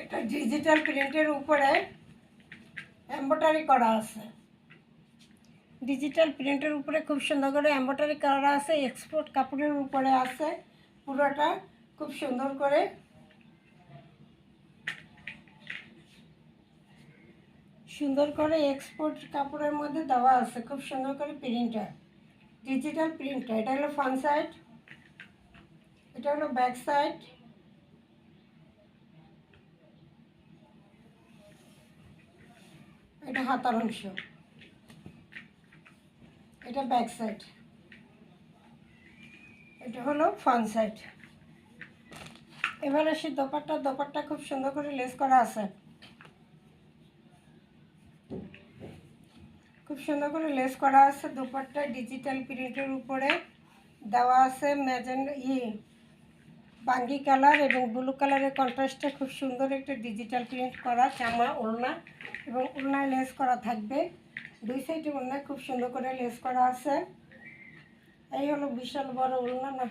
এটা ডিজিটাল প্রিন্টের উপরে এমব্রয়ডারি করা আছে। ডিজিটাল প্রিন্টের উপরে খুব সুন্দর করে এমব্রয়ডারি করা আছে। এক্সপোর্ট কাপড়ের উপরে আছে। পুরোটা খুব সুন্দর করে এক্সপোর্ট কাপড়ের মধ্যে দেওয়া আছে। খুব সুন্দর করে প্রিন্টার, ডিজিটাল প্রিন্টার। এটা হলো ফ্রন্ট সাইড, এটা হলো ব্যাক সাইড, এটা হাতার অংশ, এটা ব্যাক সাইড, এটা হলো ফ্রন্ট সাইড। এবার আসি দোপাট্টা খুব সুন্দর করে লেস করা আছে। খুব সুন্দর করে লেস করা আছে। দোপাট্টা ডিজিটাল প্রিন্টের উপরে দেওয়া আছে বাঙ্গি কালার এবং ব্লু কালারের কন্ট্রাস্টে খুব সুন্দর একটা ডিজিটাল প্রিন্ট করা জামা, ওড়না এবং ওড়নায় লেস করা থাকবে। দুই সাইডে ওড়নায় খুব সুন্দর করে লেস করা আছে। এই হলো বিশাল বড় ওড়না, না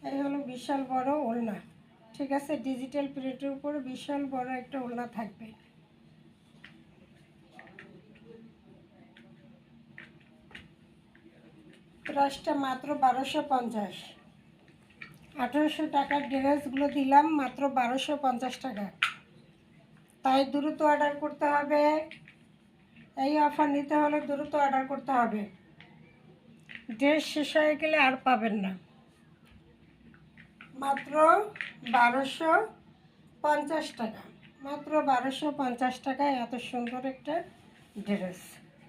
এই হলো বিশাল বড় ওড়না। ঠিক আছে, ডিজিটাল প্রিন্টের উপরে বিশাল বড় একটা ওড়না থাকবে। প্রাইসটা মাত্র 1250। 1800 টাকার ড্রেসগুলো দিলাম মাত্র 1250 টাকা। তাই দ্রুত অর্ডার করতে হবে। এই অফার নিতে হলে দ্রুত অর্ডার করতে হবে। ড্রেস শেষ হয়ে গেলে আর পাবেন না। মাত্র 1250 টাকা, মাত্র 1250 টাকায় এত সুন্দর একটা ড্রেস।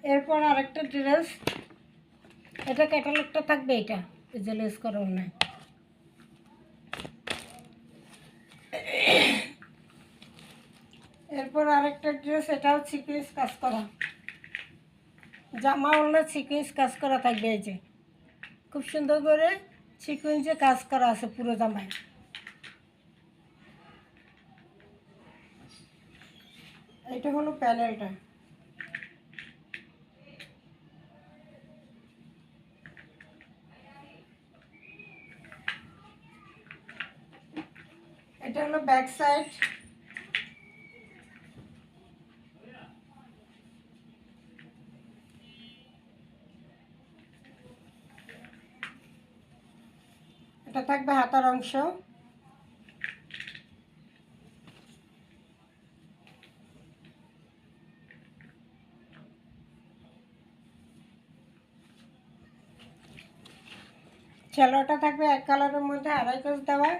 এরপর আরেকটা ড্রেস, এটা ক্যাটালগটা থাকবে, এটা যে লেস করো না। এরপর আরেকটা ড্রেস, এটাও সিকোয়েন্স কাজ করা জামা, ওড়না সিকোয়েন্স কাজ করা থাকবে। এই যে খুব সুন্দর করে সিকোয়েন্সে কাজ করা আছে পুরো জামায়। এটা হলো প্যানেলটা। এটা হলো ব্যাক সাইড। এটা থাকবে হাতার অংশ। ছেলেটা থাকবে এক কালারের মধ্যে আড়াই গজ দেওয়া।